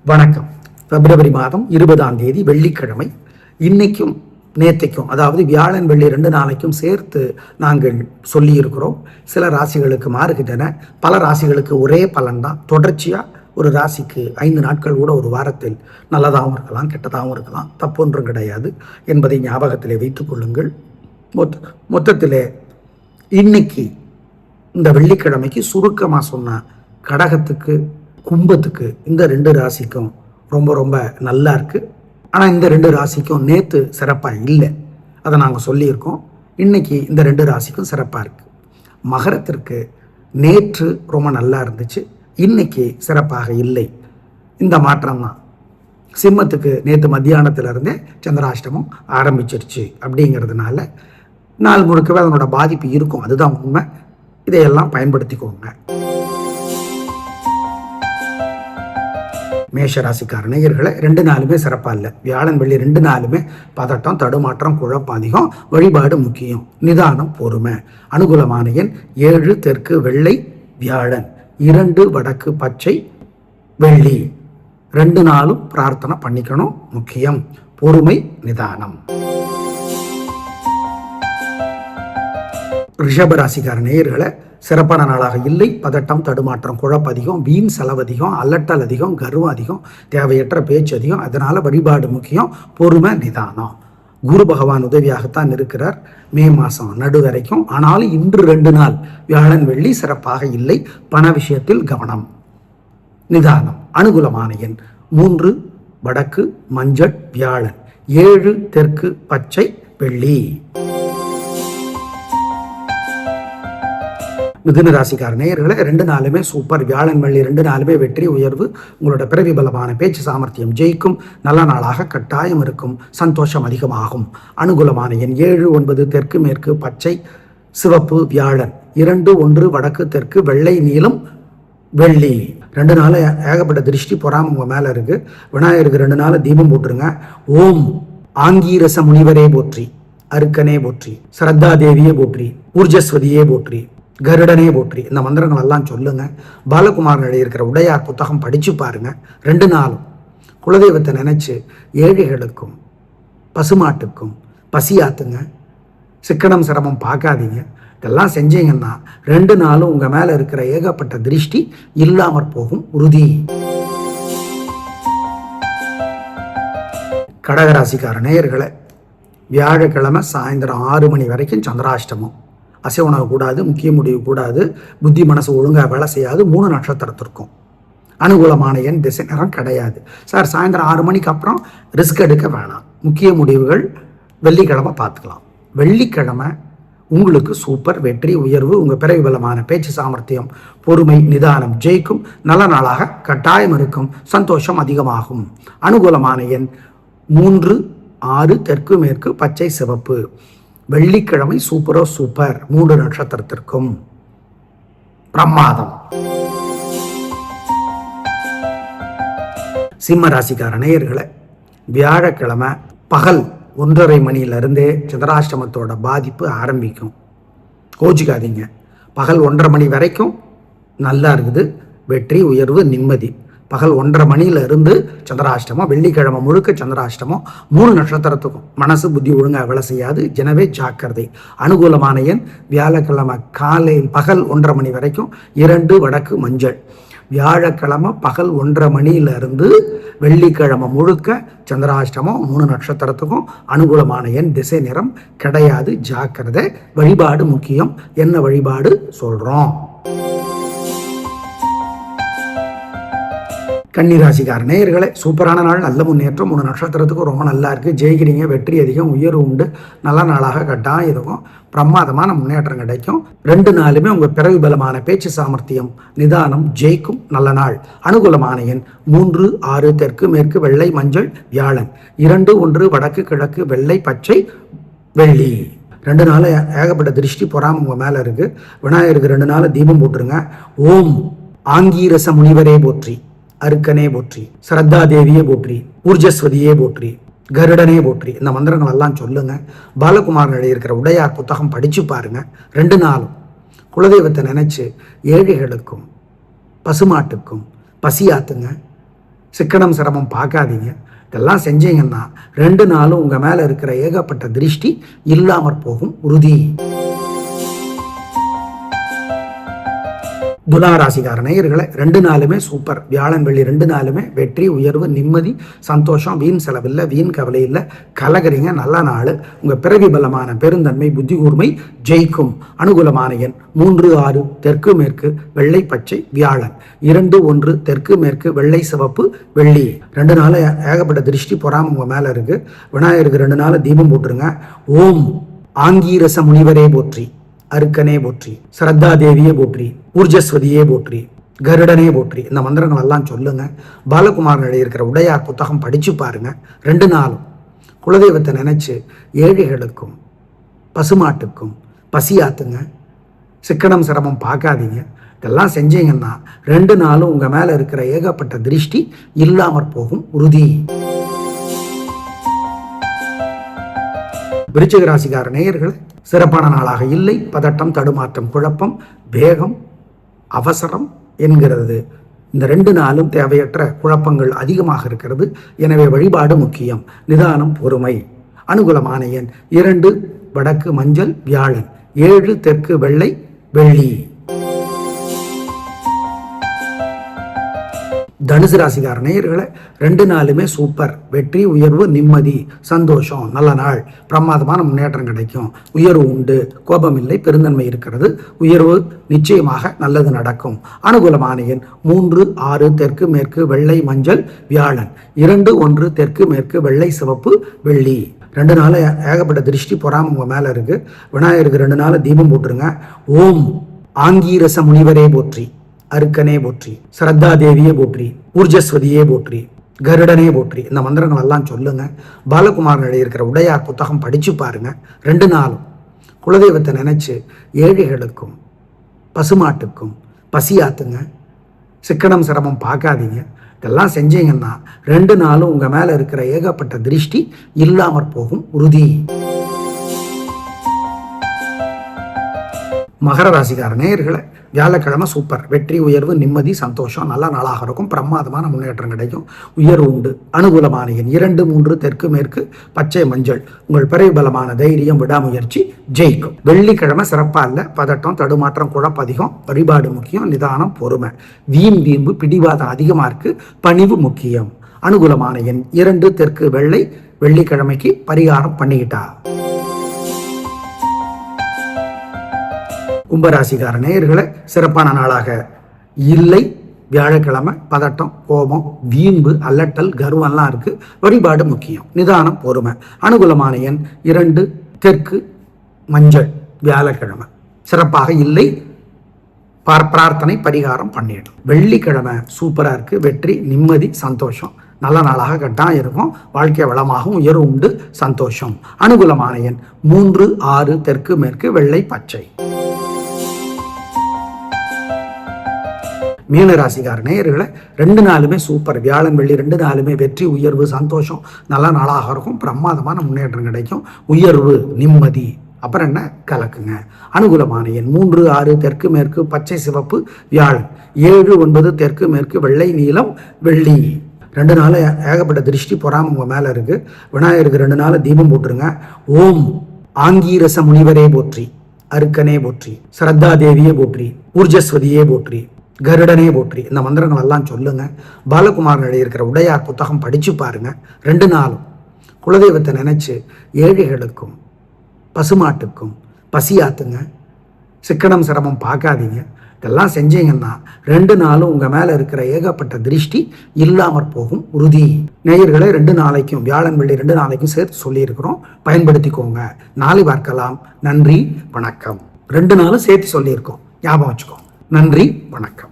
வணக்கம். பிப்ரவரி மாதம் 20ஆம் தேதி வெள்ளிக்கிழமை. இன்னைக்கும் நேற்றைக்கும், அதாவது வியாழன் வெள்ளி 2 நாளைக்கும் சேர்த்து நாங்கள் சொல்லியிருக்கிறோம். சில ராசிகளுக்கு மாறுகின்றன, பல ராசிகளுக்கு ஒரே பலன்தான். தொடர்ச்சியாக ஒரு ராசிக்கு 5 நாட்கள் கூட ஒரு வாரத்தில் நல்லதாகவும் இருக்கலாம், கெட்டதாகவும் இருக்கலாம், தப்பொன்றும் கிடையாது என்பதை ஞாபகத்திலே வைத்துக் கொள்ளுங்கள். மொத்தத்தில் இன்னைக்கு இந்த வெள்ளிக்கிழமைக்கு சுருக்கமாக சொன்ன கடகத்துக்கு கும்பத்துக்கு இந்த 2 ராசிக்கும் ரொம்ப ரொம்ப நல்லா இருக்குது. ஆனால் இந்த 2 ராசிக்கும் நேற்று சிறப்பாக இல்லை, அதை நாங்கள் சொல்லியிருக்கோம். இன்றைக்கி இந்த 2 ராசிக்கும் சிறப்பாக இருக்குது. மகரத்திற்கு நேற்று ரொம்ப நல்லா இருந்துச்சு, இன்றைக்கி சிறப்பாக இல்லை. இந்த மாற்றம் தான். சிம்மத்துக்கு நேற்று மத்தியானத்திலிருந்தே சந்திராஷ்டமம் ஆரம்பிச்சிருச்சு. அப்படிங்கிறதுனால நாள் முழுக்கவே அதனோட பாதிப்பு இருக்கும், அதுதான் உண்மை. இதையெல்லாம் பயன்படுத்திக்கோங்க. மேஷராசிக்கார நேயர்களை 2 நாளுமே சிறப்பாக இல்லை. வியாழன் வெள்ளி 2 நாளுமே பதட்டம், தடுமாற்றம், குழப்பம் அதிகம். வழிபாடு முக்கியம், நிதானம், பொறுமை. அனுகூலமான எண் 7 தெற்கு வெள்ளை வியாழன், 2 வடக்கு பச்சை வெள்ளி. 2 நாளும் பிரார்த்தனை பண்ணிக்கணும், முக்கியம். பொறுமை, நிதானம். ரிஷபராசிக்கார நேயர்களை சிறப்பான நாளாக இல்லை. பதட்டம், தடுமாற்றம், குழப்பம் அதிகம், வீண் செலவு அதிகம், அல்லட்டல் அதிகம், கர்வம் அதிகம், தேவையற்ற பேச்சு அதிகம். அதனால் வழிபாடு முக்கியம், பொறுமை, நிதானம். குரு பகவான் உதவியாகத்தான் இருக்கிறார் மே மாதம் நடு வரைக்கும். ஆனாலும் இன்று 2 நாள் வியாழன் வெள்ளி சிறப்பாக இல்லை. பண விஷயத்தில் கவனம், நிதானம். அனுகூலமான எண் 3 வடக்கு மஞ்சள் வியாழன், 7 தெற்கு பச்சை வெள்ளி. மிதுன ராசிக்கார நேயர்களை 2 நாளுமே சூப்பர். வியாழன் வெள்ளி 2 நாளுமே வெற்றி, உயர்வு. உங்களோட பிறவி பலமான பேச்சு சாமர்த்தியம் ஜெயிக்கும். நல்ல நாளாக கட்டாயம் இருக்கும், சந்தோஷம் அதிகமாகும். அனுகூலமான எண் 7 9 தெற்கு மேற்கு பச்சை சிவப்பு வியாழன், 2 1 வடக்கு தெற்கு வெள்ளை நீலம் வெள்ளி. 2 நாள் ஏகப்பட்ட திருஷ்டி பொறாம உங்க மேல இருக்கு. விநாயகருக்கு 2 நாள் தீபம் போட்டுருங்க. ஓம் ஆங்கீரச முனிவரே போற்றி, அருக்கனே போற்றி, ஸ்ரத்தா தேவியே போற்றி, ஊர்ஜஸ்வதியே போற்றி, கருடனே போற்றி. இந்த மந்திரங்கள் எல்லாம் சொல்லுங்க. பாலகுமாரன் எழுதியிருக்கிற உடையார் புத்தகம் படிச்சு பாருங்க. 2 நாளும் குலதெய்வத்தை நினைச்சு ஏழைகளுக்கும் பசுமாட்டுக்கும் பசியாத்துங்க. சிக்கனம் சிரமம் பார்க்காதீங்க. இதெல்லாம் செஞ்சீங்கன்னா 2 நாளும் உங்க மேல இருக்கிற ஏகப்பட்ட திருஷ்டி இல்லாமற் போகும், உறுதி. கடகராசிக்கார நேயர்களை வியாழக்கிழமை சாயந்தரம் 6 மணி வரைக்கும் சந்திராஷ்டமம். அசை உணவு கூடாது, முக்கிய முடிவு கூடாது, புத்தி மனசு ஒழுங்காக வேலை செய்யாது. 3 நட்சத்திரத்திற்கும் அனுகூலமான எண் திசை நேரம் கிடையாது. சார் சாயந்தரம் 6 மணிக்கு அப்புறம் ரிஸ்க் எடுக்க வேணாம், முக்கிய முடிவுகள் வெள்ளிக்கிழமை பார்த்துக்கலாம். வெள்ளிக்கிழமை உங்களுக்கு சூப்பர். வெற்றி, உயர்வு. உங்கள் பிறவி பலமான பேச்சு சாமர்த்தியம், பொறுமை, நிதானம் ஜெயிக்கும். நல்ல நாளாக கட்டாயம் இருக்கும், சந்தோஷம் அதிகமாகும். அனுகூலமான எண் 3 6 தெற்கு மேற்கு பச்சை சிவப்பு. வெள்ளிக்கிழமை சூப்பரோ சூப்பர். 3 நட்சத்திரத்திற்கும் பிரமாதம். சிம்ம ராசிக்கார நேயர்களை வியாழக்கிழமை பகல் 1:30 மணியிலிருந்தே சந்திராஷ்டமத்தோட பாதிப்பு ஆரம்பிக்கும். கோச்சிக்காதீங்க. பகல் 1:30 மணி வரைக்கும் நல்லா இருக்குது, வெற்றி, உயர்வு, நிம்மதி. பகல் 1:30 மணியிலிருந்து சந்திராஷ்டமம். வெள்ளிக்கிழமை முழுக்க சந்திராஷ்டமம். 3 நட்சத்திரத்துக்கும் மனசு புத்தி ஒழுங்காக வேலை செய்யாது, எனவே ஜாக்கிரதை. அனுகூலமான எண் வியாழக்கிழமை பகல் 1:30 மணி வரைக்கும் 2 வடக்கு மஞ்சள். வியாழக்கிழமை பகல் 1:30 மணியிலிருந்து வெள்ளிக்கிழமை முழுக்க சந்திராஷ்டமம். 3 நட்சத்திரத்துக்கும் அனுகூலமான எண் திசை நிறம் கிடையாது, ஜாக்கிரதை. வழிபாடு முக்கியம். என்ன வழிபாடு சொல்றோம்? கன்னிராசிக்கார நேயர்களை சூப்பரான நாள், நல்ல முன்னேற்றம். 3 நட்சத்திரத்துக்கும் ரொம்ப நல்லா இருக்குது, ஜெயிக்கிறீங்க, வெற்றி அதிகம், உயர்வு உண்டு. நல்ல நாளாக கட்டாயம் இருக்கும், பிரமாதமான முன்னேற்றம் கிடைக்கும். 2 நாளுமே உங்கள் பிறவி பலமான பேச்சு சாமர்த்தியம், நிதானம் ஜெயிக்கும். நல்ல நாள். அனுகூலமான எண் 3 6 தெற்கு மேற்கு வெள்ளை மஞ்சள் வியாழன், 2 1 வடக்கு கிழக்கு வெள்ளை பச்சை வெள்ளி. 2 நாள் ஏகப்பட்ட திருஷ்டி பொறாம உங்கள் மேலே இருக்குது. விநாயகருக்கு 2 நாள் தீபம் போட்டுருங்க. ஓம் ஆங்கீரச முனிவரே போற்றி, அருக்கனே போற்றி, ஸ்ரத்தா தேவியே போற்றி, ஊர்ஜஸ்வதியே போற்றி, கருடனே போற்றி. இந்த மந்திரங்கள் எல்லாம் சொல்லுங்க. பாலகுமாரன் எழுதியிருக்கிற உடையார் புத்தகம் படிச்சு பாருங்க. 2 நாளும் குலதெய்வத்தை நினைச்சு ஏழைகளுக்கும் பசுமாட்டுக்கும் பசியாத்துங்க. சிக்கனம் சிரமம் பார்க்காதீங்க. இதெல்லாம் செஞ்சீங்கன்னா 2 நாளும் உங்கள் மேலே இருக்கிற ஏகப்பட்ட திருஷ்டி இல்லாமற் போகும் உறுதி. துலாராசிக்கார நேயர்களை 2 நாளுமே சூப்பர். வியாழன் வெள்ளி 2 நாளுமே வெற்றி, உயர்வு, நிம்மதி, சந்தோஷம், வீண் செலவில்லை, வீண் கவலை இல்லை, கலகரிங்க. நல்ல நாள். உங்கள் பிறவி பலமான பெருந்தன்மை, புத்தி கூர்மை ஜெயிக்கும். அனுகூலமான எண் 3, 6 தெற்கு மேற்கு வெள்ளை பச்சை வியாழன். 2, 1 தெற்கு மேற்கு வெள்ளை சிவப்பு வெள்ளி. 2 நாள் ஏகப்பட்ட திருஷ்டி பொறாம உங்கள் மேலே இருக்கு. விநாயகருக்கு 2 நாள் தீபம் போட்டுருங்க. ஓம் ஆங்கீரச முனிவரே போற்றி, அருக்கனே போற்றி, ஸ்ரத்தா தேவியே போற்றி, ஊர்ஜஸ்வதியே போற்றி, கருடனே போற்றி. இந்த மந்திரங்கள் எல்லாம் சொல்லுங்க. பாலகுமாரன் எழுதியிருக்கிற உடையார் புத்தகம் படிச்சு பாருங்க. 2 நாளும் குலதெய்வத்தை நினைச்சு ஏழைகளுக்கும் பசுமாட்டுக்கும் பசியாத்துங்க. சிக்கனம் சிரமம் பார்க்காதீங்க. இதெல்லாம் செஞ்சீங்கன்னா 2 நாளும் உங்க மேல இருக்கிற ஏகப்பட்ட திருஷ்டி இல்லாமற் போகும் உறுதி. விருச்சிக ராசிக்கார நேயர்கள் சிறப்பான நாளாக இல்லை. பதட்டம், தடுமாற்றம், குழப்பம், வேகம், அவசரம் என்கிறது. இந்த 2 நாளும் தேவையற்ற குழப்பங்கள் அதிகமாக இருக்கிறது. எனவே வழிபாடு முக்கியம். நிதானம், பொறுமை. அனுகூலமான எண் 2 வடக்கு மஞ்சள் வியாழன். 7 தெற்கு வெள்ளை வெள்ளி. தனுசு ராசிக்கார நேயர்களை 2 நாளுமே சூப்பர். வெற்றி, உயர்வு, நிம்மதி, சந்தோஷம். நல்ல நாள். பிரமாதமான முன்னேற்றம் கிடைக்கும். உயர்வு உண்டு. கோபம் இல்லை, பெருந்தன்மை இருக்கிறது. உயர்வு நிச்சயமாக நல்லது நடக்கும். அனுகூலமான எண் 3, 6 தெற்கு மேற்கு வெள்ளை மஞ்சள் வியாழன். 2, 1 தெற்கு மேற்கு வெள்ளை சிவப்பு வெள்ளி. 2 நாள் ஏகப்பட்ட திருஷ்டி பொறாம உங்க மேல இருக்கு. விநாயகருக்கு 2 நாள் தீபம் போட்டுருங்க. ஓம் ஆங்கீரச முனிவரே போற்றி, அருக்கனே போற்றி, ஸ்ரத்தா தேவியே போற்றி, ஊர்ஜஸ்வதியே போற்றி, கருடனே போற்றி. இந்த மந்திரங்கள் எல்லாம் சொல்லுங்க. பாலகுமாரன் எழுதியிருக்கிற உடையார் புத்தகம் படிச்சு பாருங்க. 2 நாளும் குலதெய்வத்தை நினைச்சு ஏழைகளுக்கும் பசுமாட்டுக்கும் பசியாத்துங்க. சிக்கனம் சிரமம் பார்க்காதீங்க. இதெல்லாம் செஞ்சீங்கன்னா 2 நாளும் உங்க மேல இருக்கிற ஏகப்பட்ட திருஷ்டி இல்லாமற் போகும் உறுதி. மகர ராசிக்கார நேயர்களை வியாழக்கிழமை சூப்பர். வெற்றி, உயர்வு, நிம்மதி, சந்தோஷம். நல்ல நாளாக இருக்கும். பிரமாதமான முன்னேற்றம் கிடைக்கும். உயர்வு உண்டு. அனுகூலமான எண் 2, 3 தெற்கு மேற்கு பச்சை மஞ்சள். உங்கள் பிறவி பலமான தைரியம், விடாமுயற்சி ஜெயிக்கும். வெள்ளிக்கிழமை சிறப்பா இல்லை. பதட்டம், தடுமாற்றம், குழப்பம் அதிகம். வழிபாடு முக்கியம். நிதானம், பொறுமை. வீண் வீம்பு, பிடிவாதம் அதிகமா இருக்கு. பணிவு முக்கியம். அனுகூலமான எண் 2 தெற்கு வெள்ளை. வெள்ளிக்கிழமைக்கு பரிகாரம் பண்ணிக்கிட்டா. கும்பராசிக்கார நேயர்களை சிறப்பான நாளாக இல்லை. வியாழக்கிழமை பதட்டம், கோபம், வீம்பு, அல்லட்டல், கர்வம்லாம் இருக்கு. வழிபாடு முக்கியம். நிதானம், பொறுமை. அனுகூலமான எண் 2 தெற்கு மஞ்சள். வியாழக்கிழமை சிறப்பாக இல்லை. பிரார்த்தனை பரிகாரம் பண்ணிடும். வெள்ளிக்கிழமை சூப்பரா இருக்கு. வெற்றி, நிம்மதி, சந்தோஷம். நல்ல நாளாக கட்டாயம் இருக்கும். வாழ்க்கை வளமாகவும் உயர்வு உண்டு. சந்தோஷம். அனுகூலமான எண் 3, 6 தெற்கு மேற்கு வெள்ளை பச்சை. மீன ராசிக்கார நேயர்களை 2 நாளுமே சூப்பர். வியாழன் வெள்ளி 2 நாளுமே வெற்றி, உயர்வு, சந்தோஷம். நல்ல நாளாக இருக்கும். பிரமாதமான முன்னேற்றம் கிடைக்கும். உயர்வு, நிம்மதி. அப்புறம் என்ன கலக்குங்க. அனுகூலமான எண் 3, 6 தெற்கு மேற்கு பச்சை சிவப்பு வியாழன். 7, 9 தெற்கு மேற்கு வெள்ளை நீலம் வெள்ளி. 2 நாள் ஏகப்பட்ட திருஷ்டி பொறாம உங்க மேல இருக்கு. விநாயகருக்கு 2 நாள் தீபம் போட்டுருங்க. ஓம் ஆங்கீரச முனிவரே போற்றி, அருக்கனே போற்றி, ஸ்ரத்தா தேவியே போற்றி, ஊர்ஜஸ்வதியே போற்றி, கருடனே போற்றி. இந்த மந்திரங்கள் எல்லாம் சொல்லுங்க. பாலகுமாரன் எழுதியிருக்கிற உடையார் புத்தகம் படிச்சு பாருங்க. 2 நாளும் குலதெய்வத்தை நினைச்சு ஏழைகளுக்கும் பசுமாட்டுக்கும் பசியாத்துங்க. சிக்கனம் சிரமம் பார்க்காதீங்க. இதெல்லாம் செஞ்சீங்கன்னா 2 நாளும் உங்க மேல இருக்கிற ஏகப்பட்ட திருஷ்டி இல்லாமற் போகும் உறுதி. நேயர்களை 2 நாளைக்கும் வியாழன் வெள்ளி 2 நாளைக்கும் சேர்த்து சொல்லியிருக்கிறோம். பயன்படுத்திக்கோங்க. நாளை பார்க்கலாம். நன்றி, வணக்கம். 2 நாளும் சேர்த்து சொல்லியிருக்கோம். ஞாபகம் வச்சுக்கோங்க. நன்றி, வணக்கம்.